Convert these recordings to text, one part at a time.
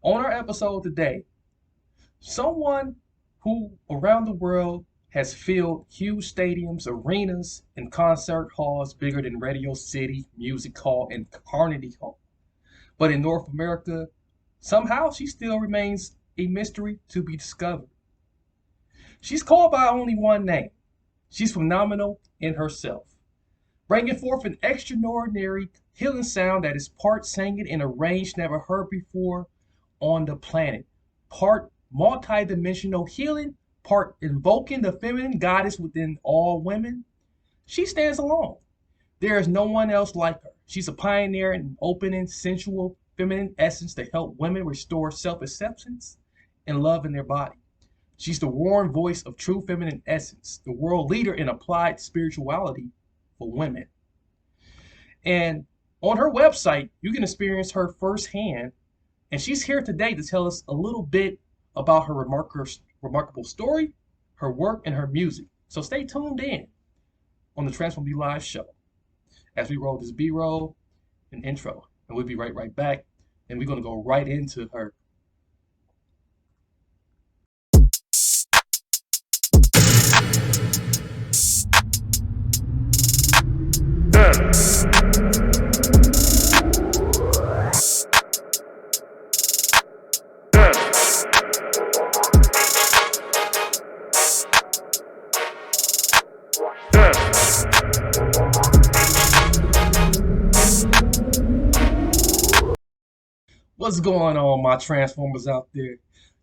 On our episode today, someone who around the world has filled huge stadiums, arenas, and concert halls bigger than Radio City, Music Hall, and Carnegie Hall. But in North America, somehow she still remains a mystery to be discovered. She's called by only one name. She's phenomenal in herself, bringing forth an extraordinary healing sound that is part singing in a range never heard before on the planet, part multidimensional healing, part invoking the feminine goddess within all women. She stands alone. There is no one else like her. She's a pioneer in opening sensual feminine essence to help women restore self-acceptance and love in their body. She's the warm voice of true feminine essence, the world leader in applied spirituality for women. And on her website, you can experience her firsthand. And she's here today to tell us a little bit about her remarkable story, her work, and her music. So stay tuned in on the Transform You Live show as we roll this B-roll and intro. And we'll be right back. And we're going to go right into her. What's going on, my Transformers out there?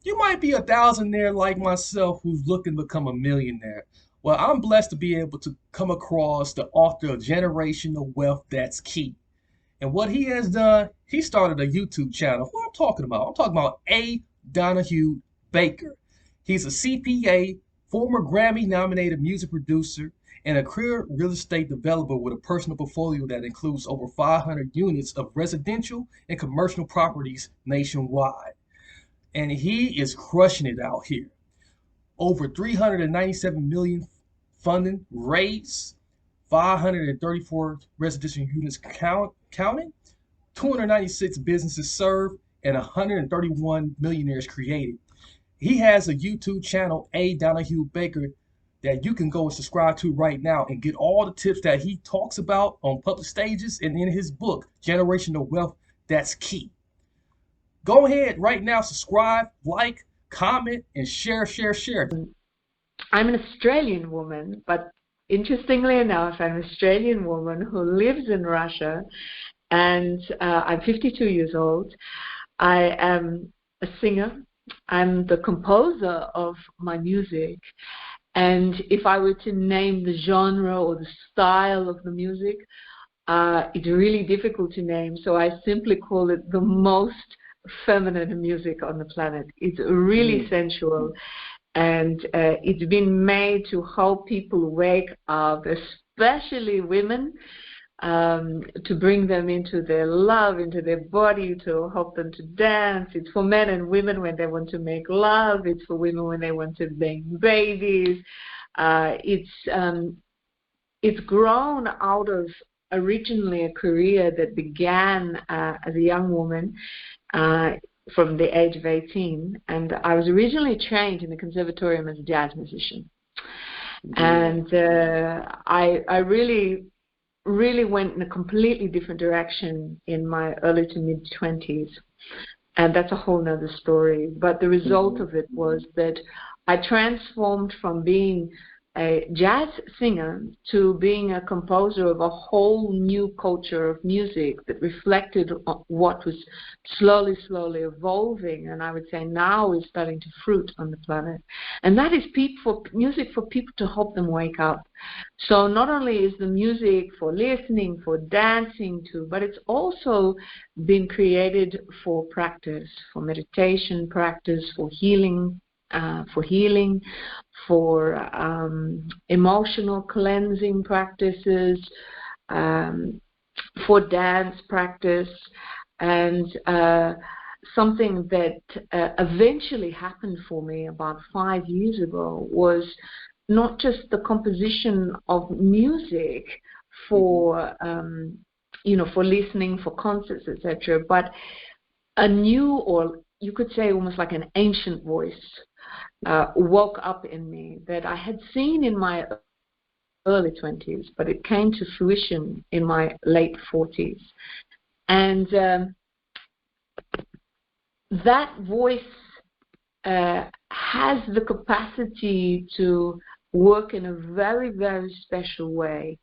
You might be a thousandaire like myself who's looking to become a millionaire. Well, I'm blessed to be able to come across the author of Generational Wealth That's Key. And what he has done, he started a YouTube channel. Who I'm talking about? I'm talking about A. Donahue Baker. He's a CPA, former Grammy-nominated music producer, and a career real estate developer with a personal portfolio that includes over 500 units of residential and commercial properties nationwide. And he is crushing it out here. Over 397 million funding raised, 534 residential units counting, 296 businesses served, and 131 millionaires created. He has a YouTube channel, A. Donahue Baker, that you can go and subscribe to right now and get all the tips that he talks about on public stages and in his book, Generational Wealth That's Key. Go ahead right now, subscribe, like, comment, and share. I'm an Australian woman, but interestingly enough, I'm an Australian woman who lives in Russia, and I'm 52 years old. I am a singer. I'm the composer of my music. And if I were to name the genre or the style of the music, it's really difficult to name. So I simply call it the most feminine music on the planet. It's really sensual. And it's been made to help people wake up, especially women, to bring them into their love, into their body, to help them to dance. It's for men and women when they want to make love. It's for women when they want to make babies. It's grown out of originally a career that began as a young woman from the age of 18. And I was originally trained in the conservatorium as a jazz musician. And I really went in a completely different direction in my early to mid 20s, and that's a whole nother story. But the result of it was that I transformed from being a jazz singer to being a composer of a whole new culture of music that reflected what was slowly evolving, and I would say now is starting to fruit on the planet. And that is music for people to help them wake up. So not only is the music for listening, for dancing to, but it's also been created for practice, for meditation practice, for healing, for emotional cleansing practices, for dance practice, and something that eventually happened for me about 5 years ago was not just the composition of music for for listening, for concerts, etc., but a new or you could say almost like an ancient voice woke up in me that I had seen in my early 20s, but it came to fruition in my late 40s. And that voice has the capacity to work in a very, very special way.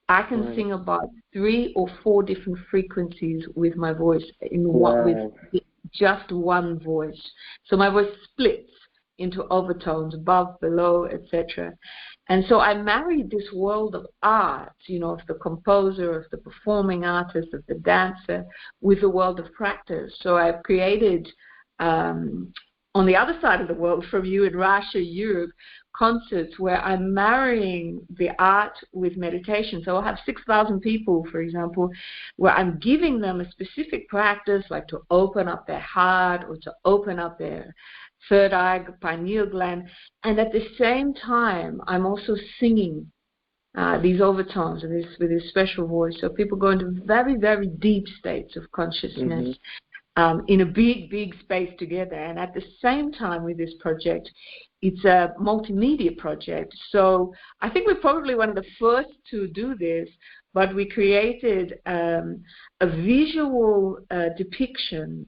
I can sing about 3 or 4 different frequencies with my voice with just one voice. So my voice splits into overtones, above, below, etc. And so I married this world of art, of the composer, of the performing artist, of the dancer, with the world of practice. So I've created, on the other side of the world from you in Russia, Europe, concerts where I'm marrying the art with meditation. So I'll have 6,000 people, for example, where I'm giving them a specific practice, like to open up their heart or to open up their third eye, pineal gland. And at the same time, I'm also singing these overtones with this special voice. So people go into very, very deep states of consciousness. In a big, big space together. And at the same time with this project, it's a multimedia project. So I think we're probably one of the first to do this, but we created a visual depiction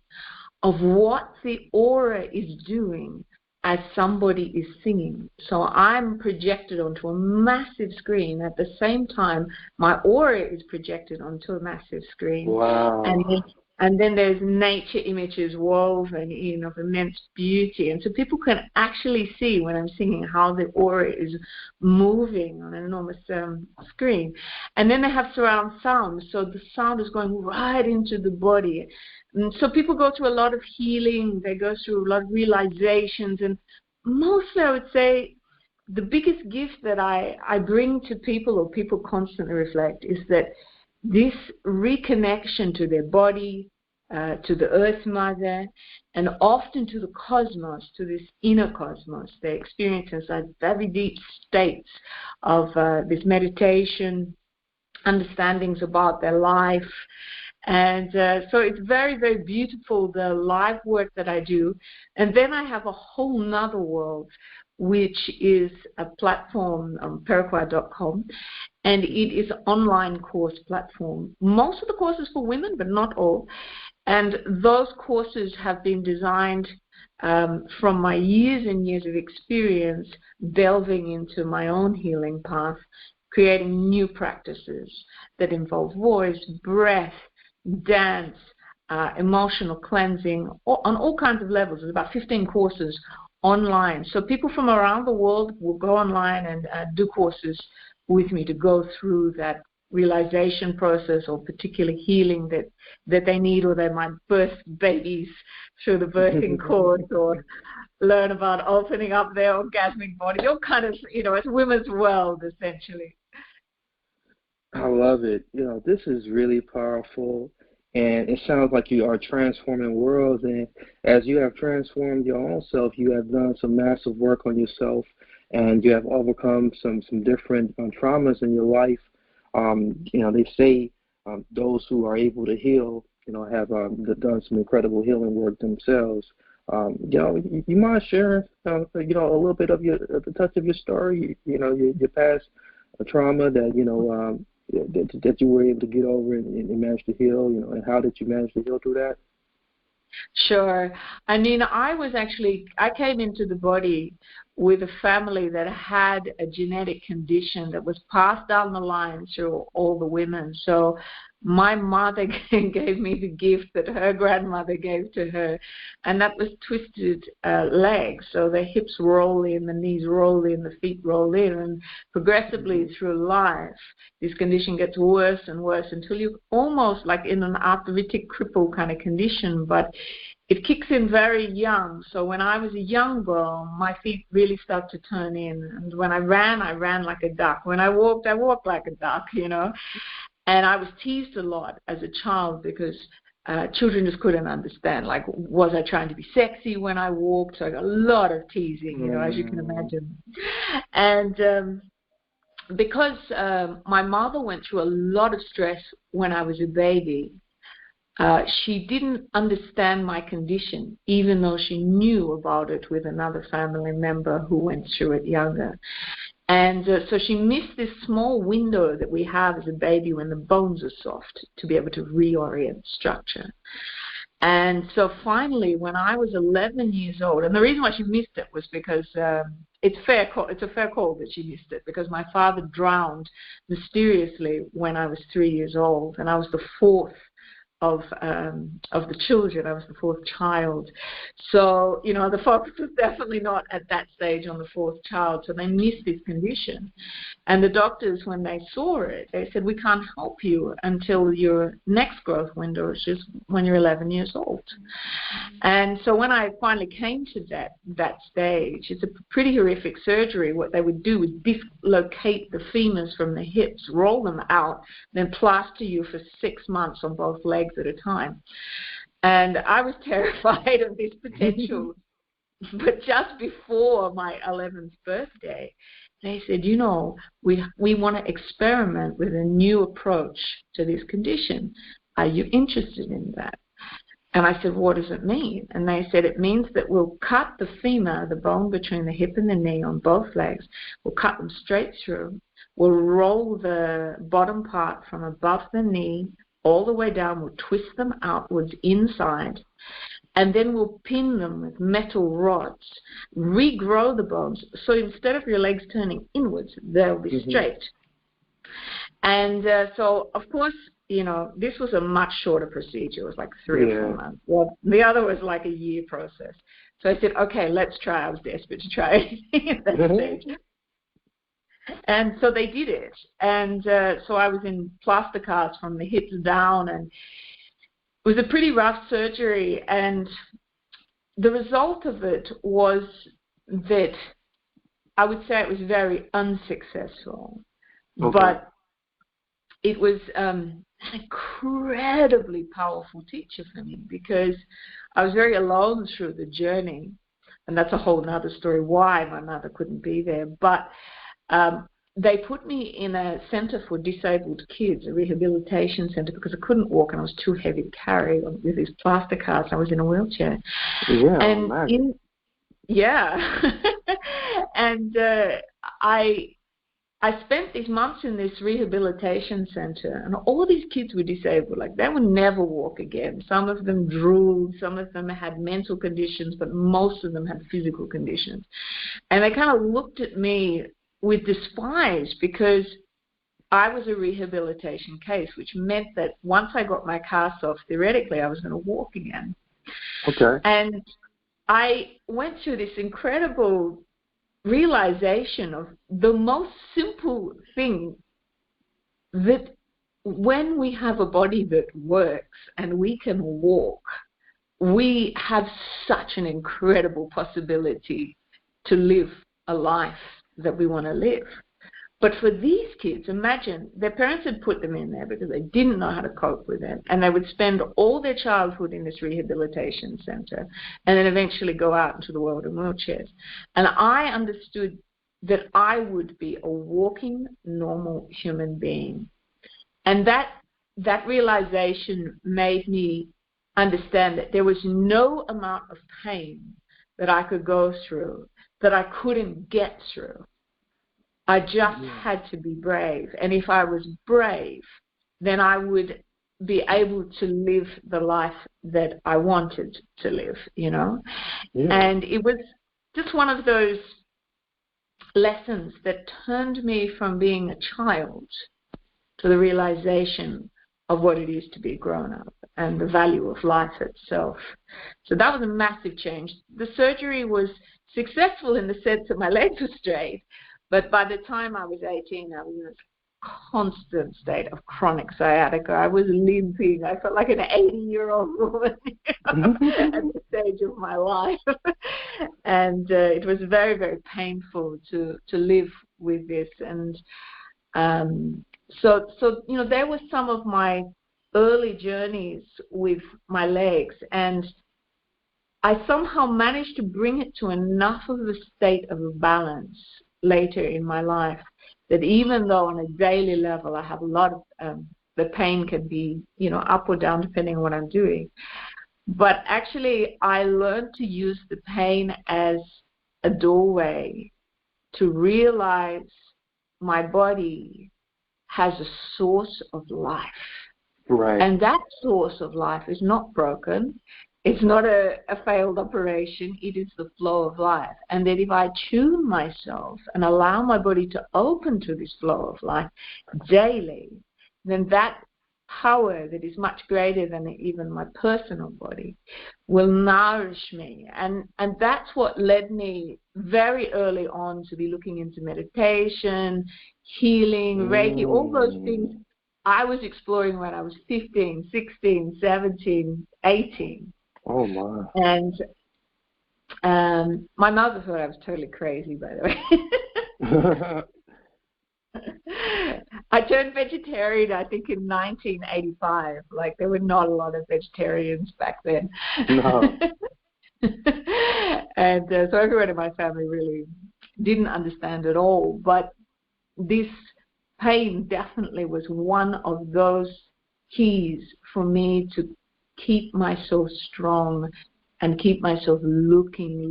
of what the aura is doing as somebody is singing. So I'm projected onto a massive screen. At the same time, my aura is projected onto a massive screen. Wow. And then there's nature images woven in of immense beauty. And so people can actually see when I'm singing how the aura is moving on an enormous screen. And then they have surround sound. So the sound is going right into the body. And so people go through a lot of healing. They go through a lot of realizations. And mostly I would say the biggest gift that I bring to people, or people constantly reflect, is that this reconnection to their body, to the Earth Mother, and often to the cosmos, to this inner cosmos. They experience inside very deep states of this meditation, understandings about their life. And so it's very, very beautiful, the live work that I do. And then I have a whole nother world, which is a platform on Peruquois.com. And it is an online course platform. Most of the courses for women, but not all. And those courses have been designed from my years and years of experience delving into my own healing path, creating new practices that involve voice, breath, dance, emotional cleansing, on all kinds of levels. There's about 15 courses online. So people from around the world will go online and do courses with me to go through that realization process or particular healing that they need, or they might birth babies through the birthing course, or learn about opening up their orgasmic body, all kind of, it's women's world, essentially. I love it. This is really powerful, and it sounds like you are transforming worlds, and as you have transformed your own self, you have done some massive work on yourself, and you have overcome some different traumas in your life. They say those who are able to heal, have done some incredible healing work themselves. You mind sharing, a little bit of the touch of your story, your past trauma that, that you were able to get over and manage to heal, and how did you manage to heal through that? Sure. I mean, I came into the body with a family that had a genetic condition that was passed down the line through all the women. So my mother gave me the gift that her grandmother gave to her, and that was twisted legs. So the hips roll in, the knees roll in, the feet roll in, and progressively through life, this condition gets worse and worse until you're almost like in an arthritic cripple kind of condition, but it kicks in very young. So when I was a young girl, my feet really start to turn in. And when I ran like a duck. When I walked like a duck, And I was teased a lot as a child because children just couldn't understand. Like, was I trying to be sexy when I walked? So I got a lot of teasing, as you can imagine. And because my mother went through a lot of stress when I was a baby, she didn't understand my condition, even though she knew about it with another family member who went through it younger. And so she missed this small window that we have as a baby when the bones are soft to be able to reorient structure. And so finally, when I was 11 years old, and the reason why she missed it was because it's a fair call that she missed it, because my father drowned mysteriously when I was 3 years old, and I was the fourth of the children. I was the fourth child. So, the focus was definitely not at that stage on the fourth child, so they missed this condition. And the doctors, when they saw it, they said, we can't help you until your next growth window, which is when you're 11 years old. And so when I finally came to that stage, it's a pretty horrific surgery. What they would do is dislocate the femurs from the hips, roll them out, then plaster you for 6 months on both legs at a time. And I was terrified of this potential. But just before my 11th birthday, they said, we want to experiment with a new approach to this condition. Are you interested in that? And I said, what does it mean? And they said, it means that we'll cut the femur, the bone between the hip and the knee on both legs. We'll cut them straight through. We'll roll the bottom part from above the knee all the way down. We'll twist them outwards inside. And then we'll pin them with metal rods, regrow the bones. So instead of your legs turning inwards, they'll be straight. And so, of course, this was a much shorter procedure. It was like 3 or 4 months. Well, the other was like a year process. So I said, okay, let's try. I was desperate to try it at that stage. And so they did it. And so I was in plaster casts from the hips down, and it was a pretty rough surgery. And the result of it was that I would say it was very unsuccessful. Okay. But it was an incredibly powerful teacher for me, because I was very alone through the journey. And that's a whole other story why my mother couldn't be there. But they put me in a center for disabled kids, a rehabilitation center, because I couldn't walk and I was too heavy to carry with these plaster casts. I was in a wheelchair. Yeah, and and I spent these months in this rehabilitation center, and all of these kids were disabled. Like, they would never walk again. Some of them drooled, some of them had mental conditions, but most of them had physical conditions. And they kind of looked at me with despise, because I was a rehabilitation case, which meant that once I got my cast off, theoretically, I was going to walk again. Okay. And I went through this incredible realization of the most simple thing, that when we have a body that works and we can walk, we have such an incredible possibility to live a life that we want to live. But for these kids, imagine their parents had put them in there because they didn't know how to cope with it, and they would spend all their childhood in this rehabilitation center and then eventually go out into the world in wheelchairs. And I understood that I would be a walking, normal human being. And that realization made me understand that there was no amount of pain that I could go through that I couldn't get through. I just had to be brave. And if I was brave, then I would be able to live the life that I wanted to live, Yeah. And it was just one of those lessons that turned me from being a child to the realization of what it is to be grown up and the value of life itself. So that was a massive change. The surgery was successful in the sense that my legs were straight, but by the time I was 18, I was in a constant state of chronic sciatica. I was limping. I felt like an 80-year-old woman at the stage of my life. And it was very, very painful to live with this. And so there were some of my early journeys with my legs, and I somehow managed to bring it to enough of a state of balance later in my life that even though on a daily level I have a lot of the pain can be, up or down depending on what I'm doing. But actually, I learned to use the pain as a doorway to realize my body has a source of life. Right. And that source of life is not broken. It's not a failed operation. It is the flow of life. And that if I tune myself and allow my body to open to this flow of life daily, then that power that is much greater than even my personal body will nourish me. And that's what led me very early on to be looking into meditation, healing, Reiki, all those things I was exploring when I was 15, 16, 17, 18. Oh, my. And my mother thought I was totally crazy, by the way. I turned vegetarian, I think, in 1985. Like, there were not a lot of vegetarians back then. No. And so everyone in my family really didn't understand at all. But this pain definitely was one of those keys for me to keep myself strong and keep myself looking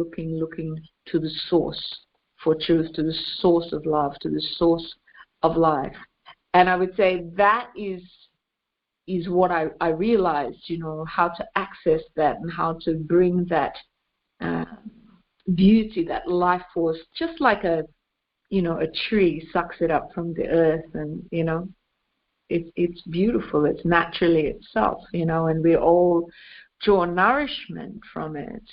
to the source for truth, to the source of love, to the source of life. And I would say that is what I realized, how to access that and how to bring that beauty, that life force, just like a tree sucks it up from the earth, and it's beautiful. It's naturally itself, and we all draw nourishment from it.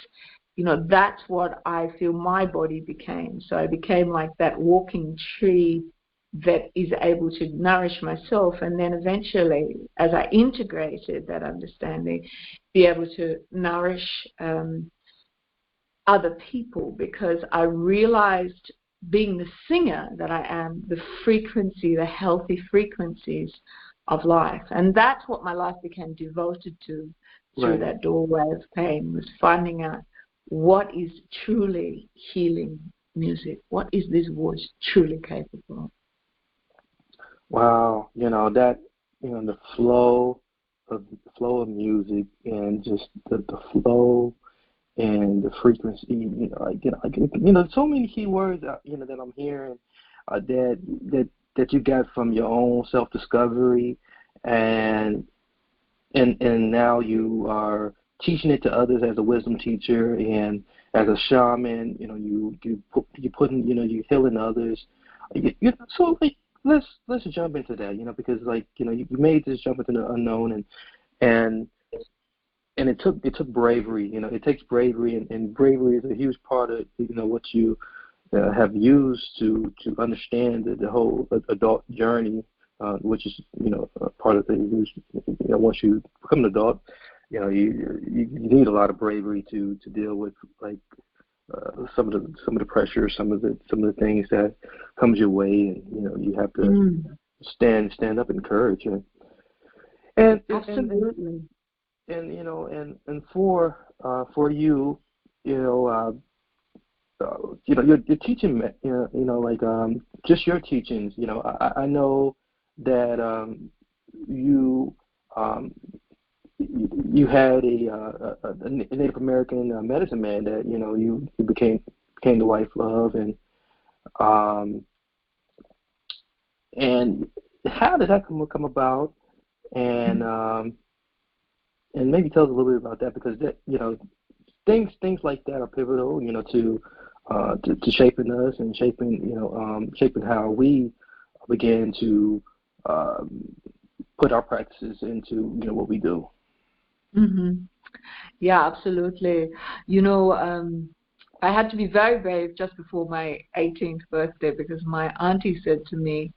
That's what I feel my body became. So I became like that walking tree that is able to nourish myself, and then eventually, as I integrated that understanding, be able to nourish other people, because I realized, being the singer that I am, the frequency, the healthy frequencies of life. And that's what my life became devoted to through Right. that doorway of pain, was finding out what is truly healing music. What is this voice truly capable of? Wow. That, the flow of music, and just the flow and the frequency, so many key words, that I'm hearing, that you got from your own self-discovery, and now you are teaching it to others as a wisdom teacher and as a shaman. You healing others. So like, let's jump into that, because you made this jump into the unknown, and it took bravery. It takes bravery, and bravery is a huge part of what you have used to understand the whole adult journey, which is part of the once you become an adult, you need a lot of bravery to deal with, like, some of the pressure, some of the things that comes your way, and you have to stand up in courage, and Absolutely. and for you, your teaching, just your teachings. I know that you you had a Native American medicine man that you became the wife of, and how did that come about? And maybe tell us a little bit about that, because that things like that are pivotal, to shaping us and shaping how we begin to put our practices into what we do. Mm-hmm. Yeah, absolutely. I had to be very brave just before my 18th birthday, because my auntie said to me,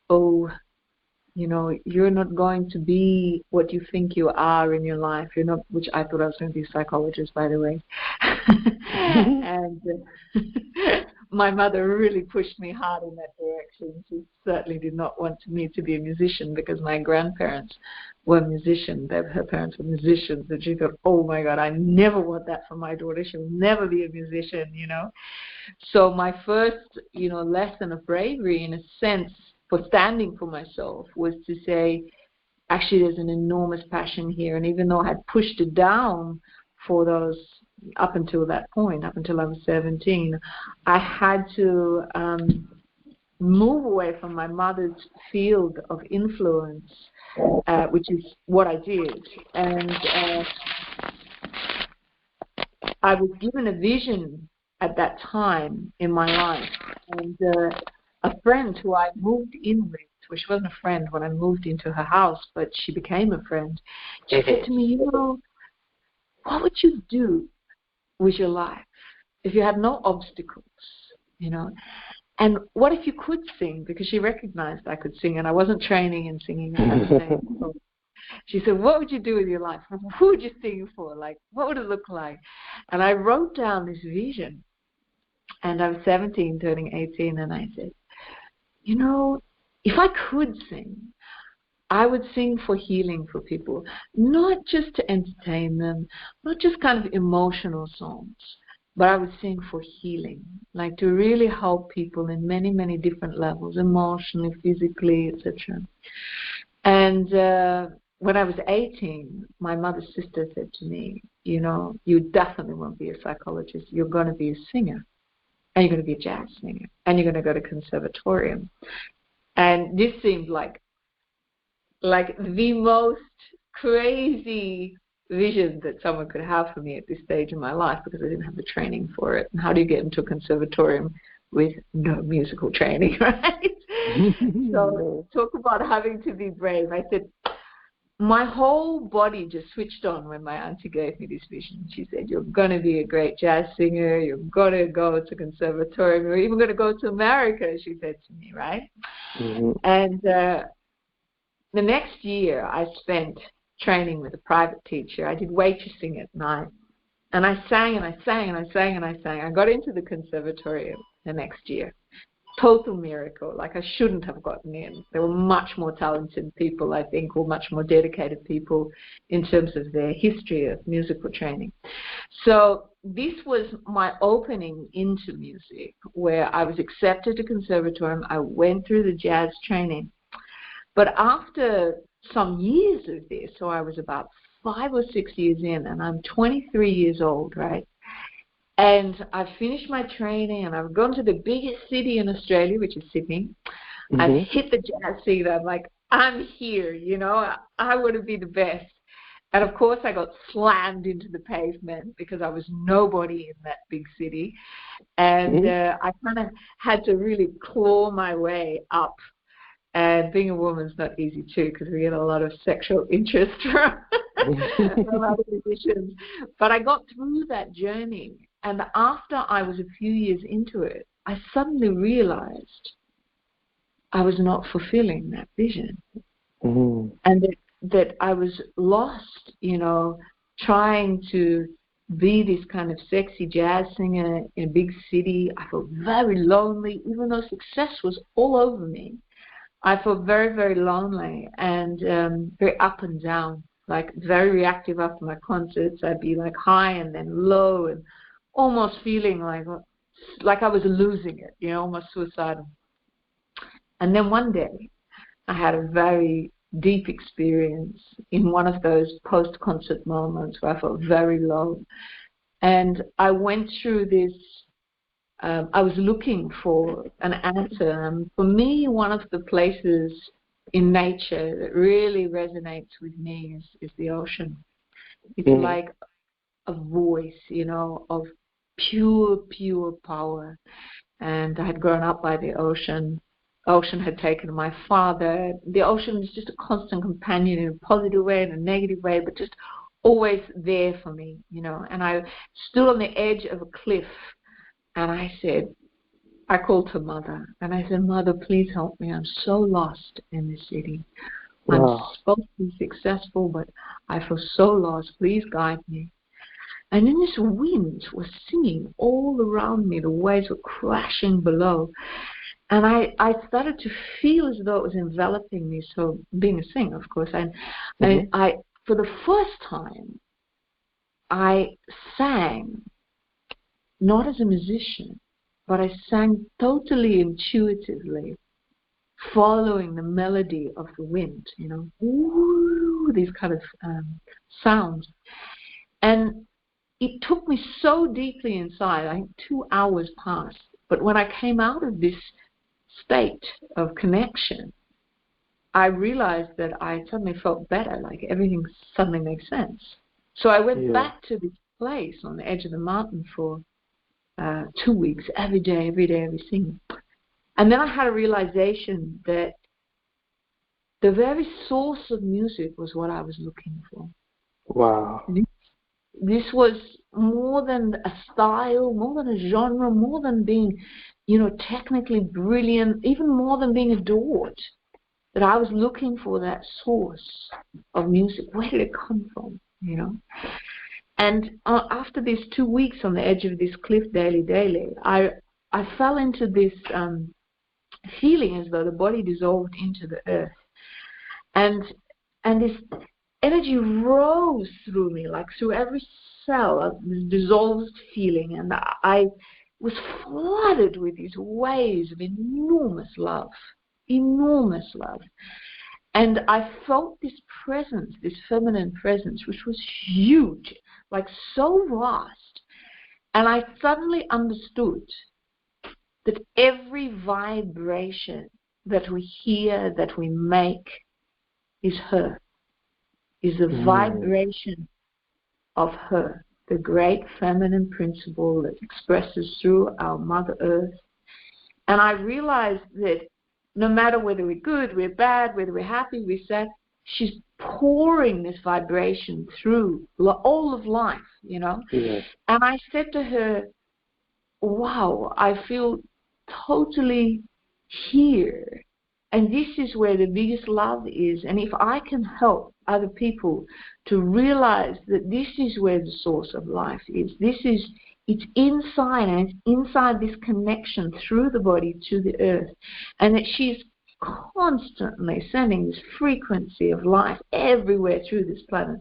"Oh, you're not going to be what you think you are in your life. You're not," which I thought I was going to be a psychologist, by the way. And my mother really pushed me hard in that direction. She certainly did not want me to be a musician, because my grandparents were musicians. Her parents were musicians. And she thought, "Oh my God, I never want that for my daughter. She'll never be a musician," So my first, lesson of bravery, in a sense, for standing for myself, was to say, actually there's an enormous passion here. And even though I had pushed it down for those, up until that point, up until I was 17, I had to move away from my mother's field of influence, which is what I did. And I was given a vision at that time in my life. And a friend who I moved in with, well, she wasn't a friend when I moved into her house, but she became a friend. She said to me, you know, what would you do with your life if you had no obstacles, you know? And what if you could sing? Because she recognized I could sing, and I wasn't training in singing at the time. So she said, what would you do with your life? Who would you sing for? Like, what would it look like? And I wrote down this vision. And I was 17, turning 18, and I said, you know, if I could sing, I would sing for healing for people, not just to entertain them, not just kind of emotional songs, but I would sing for healing, like to really help people in many, many different levels, emotionally, physically, etc. And when I was 18, my mother's sister said to me, you know, you definitely won't be a psychologist. You're going to be a singer, and you're going to be a jazz singer, and you're going to go to conservatorium. And this seemed like the most crazy vision that someone could have for me at this stage in my life, because I didn't have the training for it. And how do you get into a conservatorium with no musical training, right? So talk about having to be brave. I said, my whole body just switched on when my auntie gave me this vision. She said, you're going to be a great jazz singer. You're going to go to conservatorium. You're even going to go to America, she said to me, right? And the next year, I spent training with a private teacher. I did waitressing at night. And I sang and I sang and I sang and I sang. I got into the conservatorium the next year. Total miracle. Like, I shouldn't have gotten in. There were much more talented people, I think, or much more dedicated people in terms of their history of musical training. So this was my opening into music, where I was accepted to conservatorium. I went through the jazz training. But after some years of this, so I was about 5 or 6 years in, and I'm 23 years old, right? And I've finished my training, and I've gone to the biggest city in Australia, which is Sydney. I've hit the jazz scene. I'm like, I'm here, you know, I want to be the best. And of course, I got slammed into the pavement because I was nobody in that big city. And I kind of had to really claw my way up. And being a woman's not easy too, because we get a lot of sexual interest from a lot of musicians. But I got through that journey, and after I was a few years into it, I suddenly realized I was not fulfilling that vision, and that I was lost, you know, trying to be this kind of sexy jazz singer in a big city. I felt very lonely, even though success was all over me. I felt very, very lonely and very up and down, like very reactive after my concerts. I'd be like high and then low and almost feeling like I was losing it, you know, almost suicidal. And then one day I had a very deep experience in one of those post-concert moments where I felt very low. And I went through this. I was looking for an answer. For me, one of the places in nature that really resonates with me is the ocean. It's like a voice, you know, of pure, pure power. And I had grown up by the ocean. Ocean had taken my father. The ocean is just a constant companion in a positive way and a negative way, but just always there for me, you know. And I stood on the edge of a cliff. And I called to Mother, and I said, Mother, please help me. I'm so lost in this city. I'm supposed to be successful, but I feel so lost. Please guide me. And then this wind was singing all around me. The waves were crashing below. And I started to feel as though it was enveloping me. So being a singer, of course, and I, for the first time, I sang, not as a musician, but I sang totally intuitively following the melody of the wind, you know, ooh, these kind of sounds. And it took me so deeply inside. I think 2 hours passed. But when I came out of this state of connection, I realized that I suddenly felt better, like everything suddenly makes sense. So I went back to this place on the edge of the mountain for 2 weeks, every day, every single. And then I had a realization that the very source of music was what I was looking for. Wow. This was more than a style, more than a genre, more than being, you know, technically brilliant, even more than being adored. That I was looking for that source of music. Where did it come from, you know? And after these 2 weeks on the edge of this cliff daily, I fell into this feeling as though the body dissolved into the earth. And this energy rose through me, like through every cell, of this dissolved feeling. And I was flooded with these waves of enormous love. And I felt this presence, this feminine presence, which was huge, like so vast. And I suddenly understood that every vibration that we hear, that we make, is her, is a vibration of her, the great feminine principle that expresses through our Mother Earth. And I realized that no matter whether we're good, we're bad, whether we're happy, we're sad, she's pouring this vibration through all of life, you know. Yes. And I said to her, wow, I feel totally here. And this is where the biggest love is. And if I can help other people to realize that this is where the source of life is, it's inside, and it's inside this connection through the body to the earth, and that she's constantly sending this frequency of life everywhere through this planet.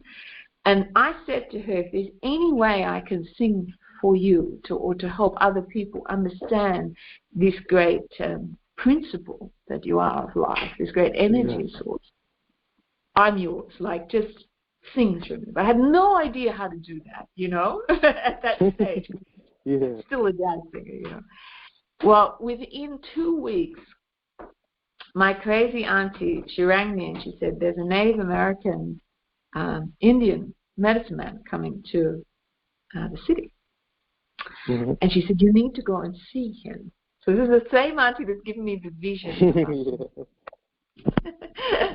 And I said to her, if there's any way I can sing for you or to help other people understand this great principle that you are of life, this great energy source, I'm yours. Like, just sing to me. But I had no idea how to do that, you know, at that stage. Still a jazz singer, you know. Well, within 2 weeks, my crazy auntie, she rang me and she said, there's a Native American Indian medicine man coming to the city. And she said, you need to go and see him. So this is the same auntie that's given me the vision.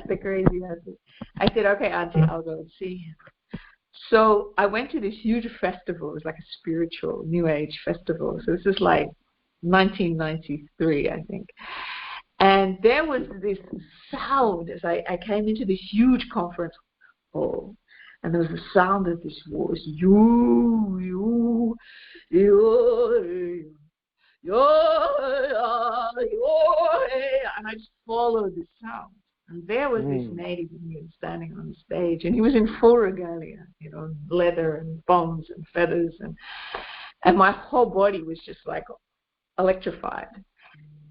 The crazy auntie. I said, okay, auntie, I'll go and see him. So I went to this huge festival. It was like a spiritual New Age festival. So this is like 1993, I think. And there was this sound as I came into this huge conference hall. And there was the sound of this voice, you, and I just followed the sound. And there was this native Indian standing on the stage, and he was in full regalia, you know, leather and bones and feathers, and my whole body was just like electrified.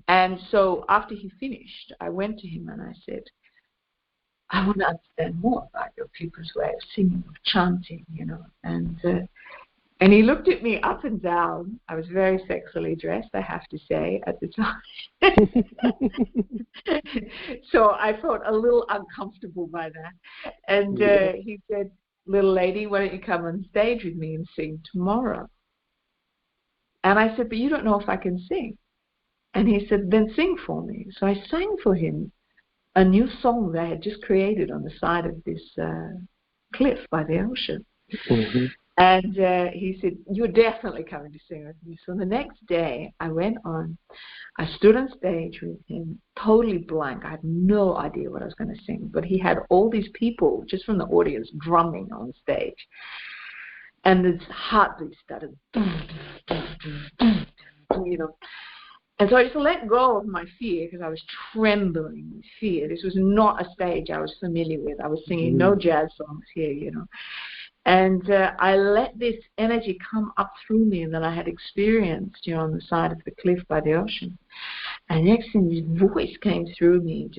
And so after he finished, I went to him and I said, I want to understand more about your people's way of singing, of chanting, you know. And he looked at me up and down. I was very sexually dressed, I have to say, at the time. So I felt a little uncomfortable by that. And he said, little lady, why don't you come on stage with me and sing tomorrow? And I said, but you don't know if I can sing. And he said, then sing for me. So I sang for him a new song that I had just created on the side of this cliff by the ocean. And he said, you're definitely coming to sing with me. So the next day I went on, I stood on stage with him, totally blank. I had no idea what I was going to sing. But he had all these people just from the audience drumming on stage. And this heartbeat started, you know. And so I just let go of my fear because I was trembling with fear. This was not a stage I was familiar with. I was singing no jazz songs here, you know. And I let this energy come up through me that I had experienced, you know, on the side of the cliff by the ocean. And next thing, this voice came through me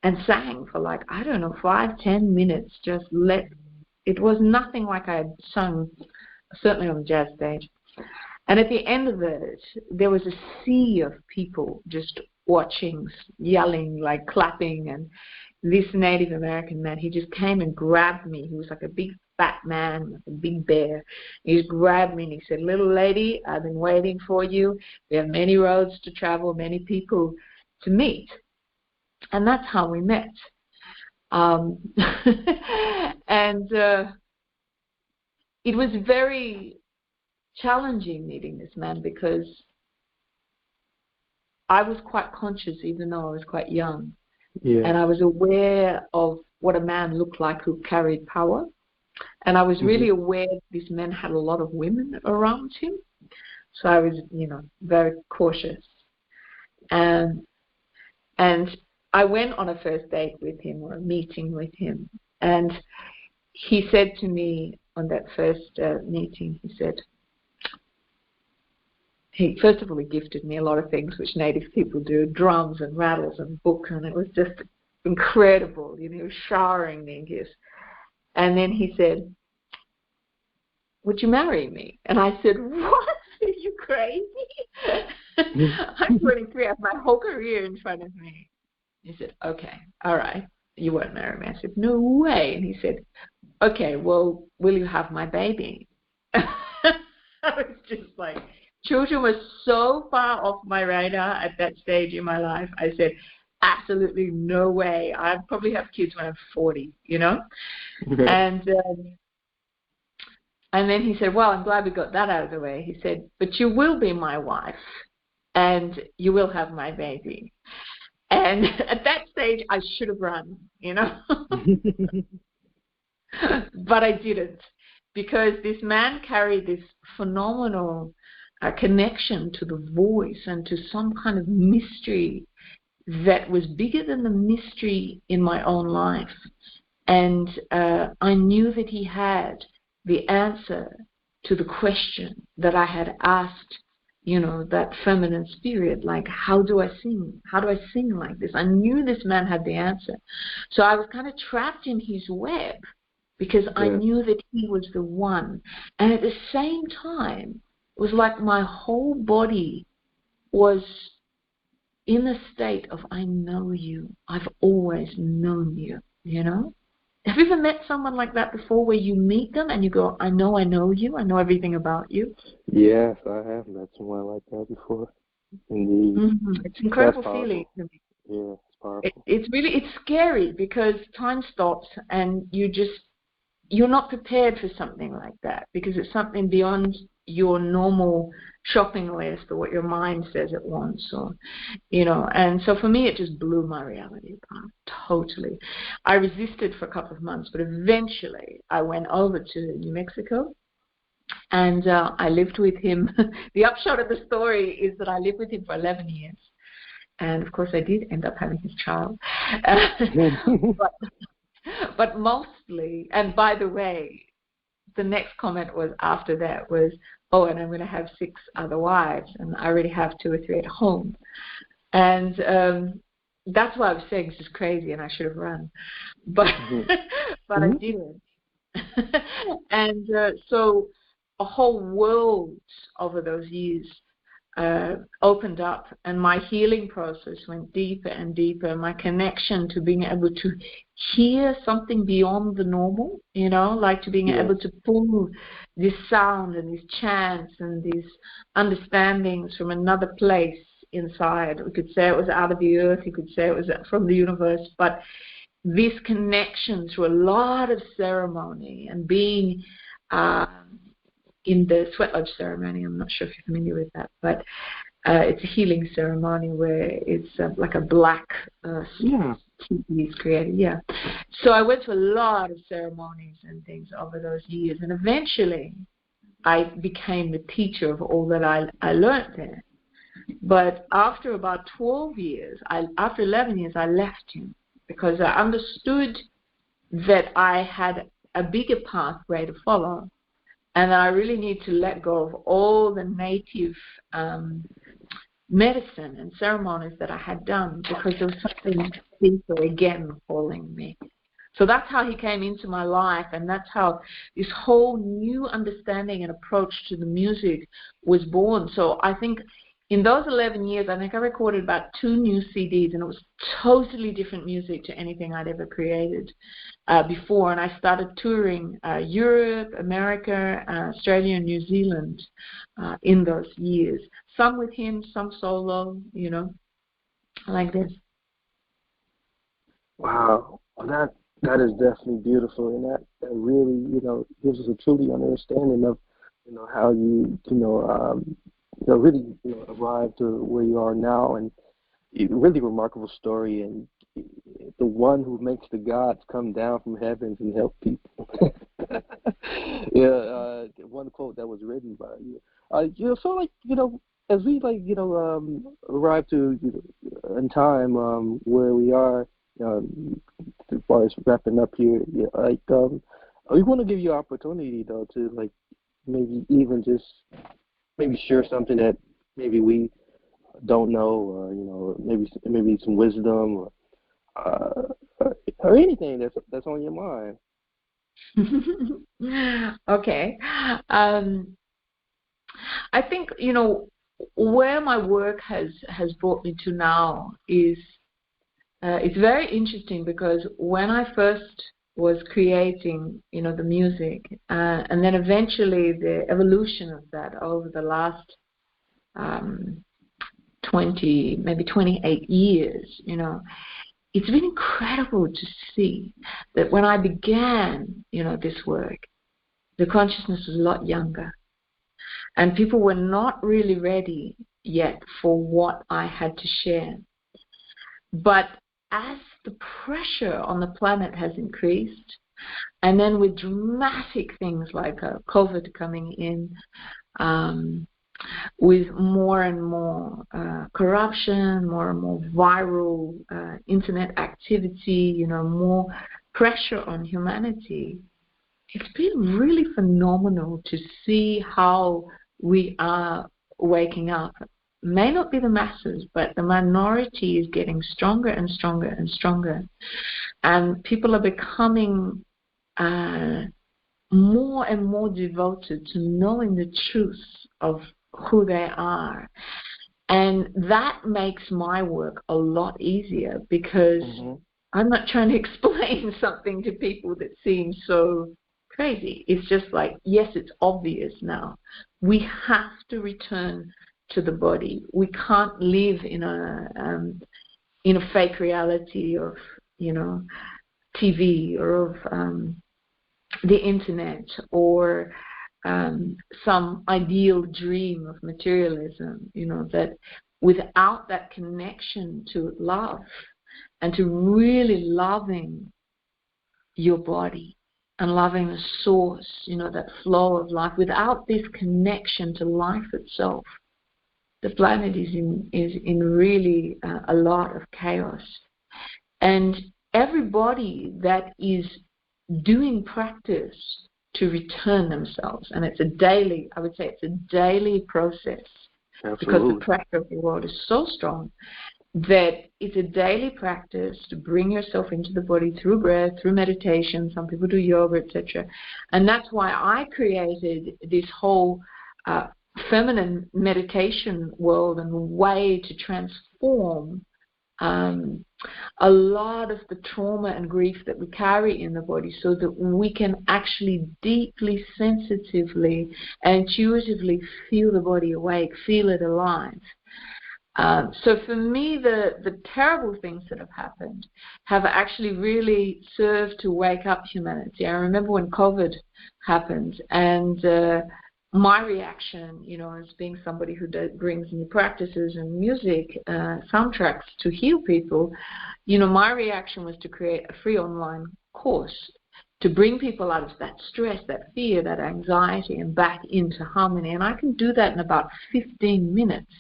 and sang for like, I don't know, 5-10 minutes. It was nothing like I had sung, certainly on the jazz stage. And at the end of it, there was a sea of people just watching, yelling, like clapping. And this Native American man, he just came and grabbed me. He was like a big fat man, like a big bear. He just grabbed me and he said, "Little lady, I've been waiting for you. We have many roads to travel, many people to meet." And that's how we met. And it was very challenging meeting this man because I was quite conscious, even though I was quite young. Yeah. And I was aware of what a man looked like who carried power. And I was really aware that this man had a lot of women around him. So I was, very cautious. And I went on a first date with him, or a meeting with him. And he said to me on that first meeting, he first of all, he gifted me a lot of things which Native people do, drums and rattles and books, and it was just incredible. He was showering me in gifts. And then he said, "Would you marry me?" And I said, "What? Are you crazy? I'm 23. I have my whole career in front of me." He said, "Okay, all right. You won't marry me." I said, "No way." And he said, "Okay, well, will you have my baby?" I was just like, children were so far off my radar at that stage in my life. I said, absolutely no way. I'd probably have kids when I'm 40, And then he said, "Well, I'm glad we got that out of the way." He said, "But you will be my wife and you will have my baby." And at that stage, I should have run, But I didn't, because this man carried this phenomenal connection to the voice and to some kind of mystery that was bigger than the mystery in my own life. And I knew that he had the answer to the question that I had asked, that feminine spirit, like, how do I sing? How do I sing like this? I knew this man had the answer. So I was kind of trapped in his web because I knew that he was the one. And at the same time, it was like my whole body was in a state of, I know you. I've always known you, Have you ever met someone like that before, where you meet them and you go, I know you. I know everything about you. Yes, I have met someone like that before. Indeed. It's an incredible feeling to me. Yeah, it's powerful. It's scary because time stops and you're not prepared for something like that, because it's something beyond your normal shopping list or what your mind says it wants, or and so for me it just blew my reality apart totally. I resisted for a couple of months, but eventually I went over to New Mexico and I lived with him. The upshot of the story is that I lived with him for 11 years, and of course I did end up having his child. But mostly, and by the way, the next comment was after that was, "Oh, and I'm going to have 6 other wives, and I already have 2 or 3 at home." And that's why I was saying this is crazy and I should have run. But but I didn't. And so a whole world over those years opened up, and my healing process went deeper and deeper. My connection to being able to hear something beyond the normal, like to being able to pull this sound and these chants and these understandings from another place inside. We could say it was out of the earth, you could say it was from the universe, but this connection through a lot of ceremony and being in the sweat lodge ceremony. I'm not sure if you're familiar with that, but it's a healing ceremony where it's like a black is created. Yeah. So I went to a lot of ceremonies and things over those years, and eventually I became the teacher of all that I learned there. But after about 12 years, after 11 years, I left him because I understood that I had a bigger pathway to follow. And I really need to let go of all the native medicine and ceremonies that I had done, because there was something deeper again calling me. So that's how he came into my life, and that's how this whole new understanding and approach to the music was born. So I think in those 11 years, I think I recorded about 2 new CDs, and it was totally different music to anything I'd ever created before. And I started touring Europe, America, Australia, and New Zealand in those years. Some with him, some solo, you know, like this. Wow, well, that is definitely beautiful, and that really, gives us a truly understanding of, how really, arrived to where you are now, and really remarkable story, and the one who makes the gods come down from heavens and help people. Yeah, one quote that was written by you. So like, as we like, arrive to in time where we are, as far as wrapping up here, we want to give you an opportunity though to like maybe even just maybe share something that maybe we don't know, or maybe some wisdom, or anything that's on your mind. Okay. I think, where my work has brought me to now is it's very interesting, because when I first was creating, the music, and then eventually the evolution of that over the last 20, maybe 28 years, it's been incredible to see that when I began, this work, the consciousness was a lot younger, and people were not really ready yet for what I had to share. But as the pressure on the planet has increased, and then with dramatic things like COVID coming in, with more and more corruption, more and more viral internet activity, more pressure on humanity, it's been really phenomenal to see how we are waking up. May not be the masses, but the minority is getting stronger and stronger and stronger. And people are becoming more and more devoted to knowing the truth of who they are. And that makes my work a lot easier, because I'm not trying to explain something to people that seems so crazy. It's just like, yes, it's obvious now. We have to return to the body. We can't live in a fake reality of, TV or of the internet, or some ideal dream of materialism, that without that connection to love and to really loving your body and loving the source, that flow of life, without this connection to life itself, the planet is in really a lot of chaos. And everybody that is doing practice to return themselves, and it's a daily, I would say it's a daily process. Absolutely. Because the pressure of the world is so strong that it's a daily practice to bring yourself into the body through breath, through meditation. Some people do yoga, etc. And that's why I created this whole feminine meditation world and way to transform a lot of the trauma and grief that we carry in the body, so that we can actually deeply, sensitively, and intuitively feel the body awake, feel it alive. So for me, the terrible things that have happened have actually really served to wake up humanity. I remember when COVID happened, and my reaction, as being somebody who brings new practices and music, soundtracks to heal people, my reaction was to create a free online course to bring people out of that stress, that fear, that anxiety, and back into harmony. And I can do that in about 15 minutes.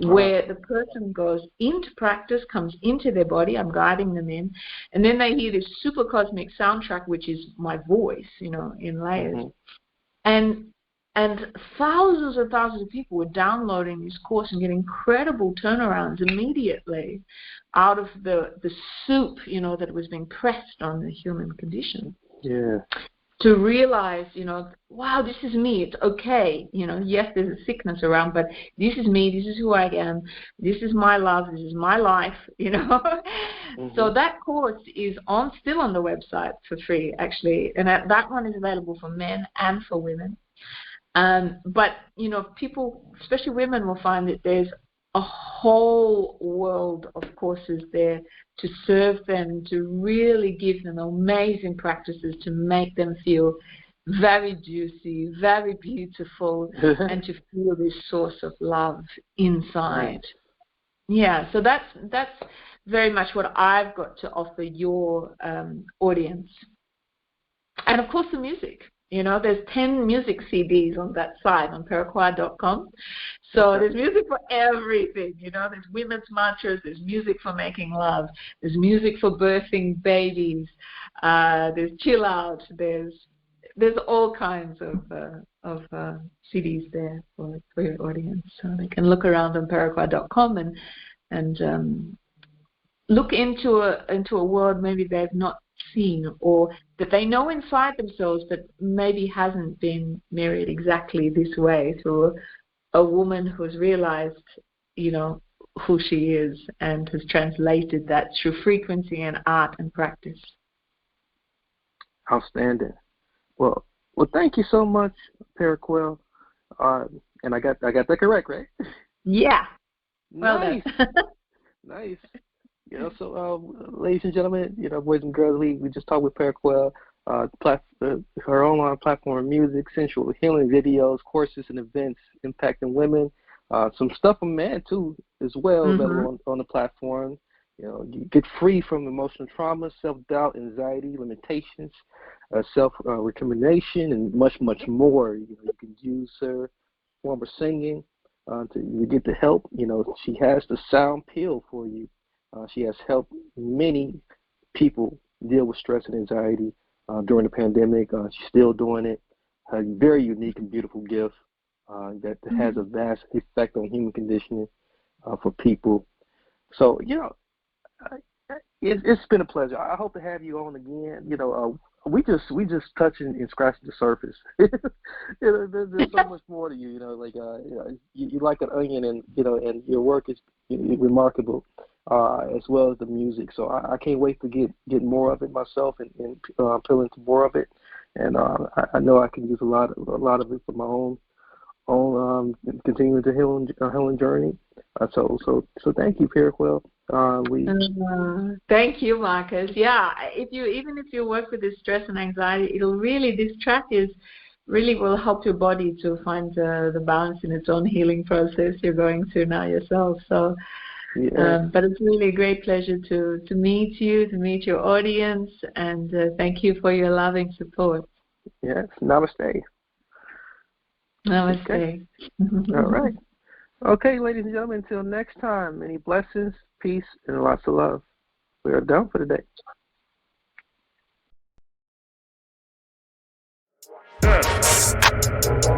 Where the person goes into practice, comes into their body, I'm guiding them in, and then they hear this super cosmic soundtrack, which is my voice, in layers. And And thousands and thousands of people were downloading this course and getting incredible turnarounds immediately out of the soup, that was being pressed on the human condition. Yeah. To realize, wow, this is me. It's okay. Yes, there's a sickness around, but this is me. This is who I am. This is my love. This is my life. Mm-hmm. So that course is still on the website for free, actually, and that one is available for men and for women. But people, especially women, will find that there's a whole world of courses there to serve them, to really give them amazing practices to make them feel very juicy, very beautiful, and to feel this source of love inside. Right. Yeah, so that's very much what I've got to offer your audience. And of course the music. There's 10 music CDs on that site, on Peruquois.com. So there's music for everything. There's women's mantras, there's music for making love, there's music for birthing babies, there's chill out, there's all kinds of CDs there for your audience. So they can look around on Peruquois.com and look into a world maybe they've not seen, or that they know inside themselves but maybe hasn't been mirrored exactly this way through a woman who's realized, who she is and has translated that through frequency and art and practice. Outstanding. Well, thank you so much, Peruquois. And I got that correct, right? Yeah. Well nice. done. Nice. So, ladies and gentlemen, boys and girls, we just talked with Peruquois, her online platform, music, sensual healing videos, courses, and events impacting women. Some stuff for men, too, as well, available on the platform. You get free from emotional trauma, self-doubt, anxiety, limitations, self-recrimination, and much, much more. You can use her form of singing to get the help. She has the sound pill for you. She has helped many people deal with stress and anxiety during the pandemic. She's still doing it. A very unique and beautiful gift that has a vast effect on human conditioning for people. So, it's been a pleasure. I hope to have you on again. We just touching and scratching the surface. There's so much more to you. You like an onion, and your work is remarkable, as well as the music. So I can't wait to get more of it myself and peel into more of it. And I know I can use a lot of it for my own continuing the healing journey. So thank you, Peruquois. Thank you, Marcus. Yeah, even if you work with this stress and anxiety, this track really will help your body to find the balance in its own healing process you're going through now yourself. So, but it's really a great pleasure to meet you, to meet your audience, and thank you for your loving support. Yes, namaste. Namaste. Okay. All right. Okay, ladies and gentlemen, until next time, many blessings, peace, and lots of love. We are done for the day.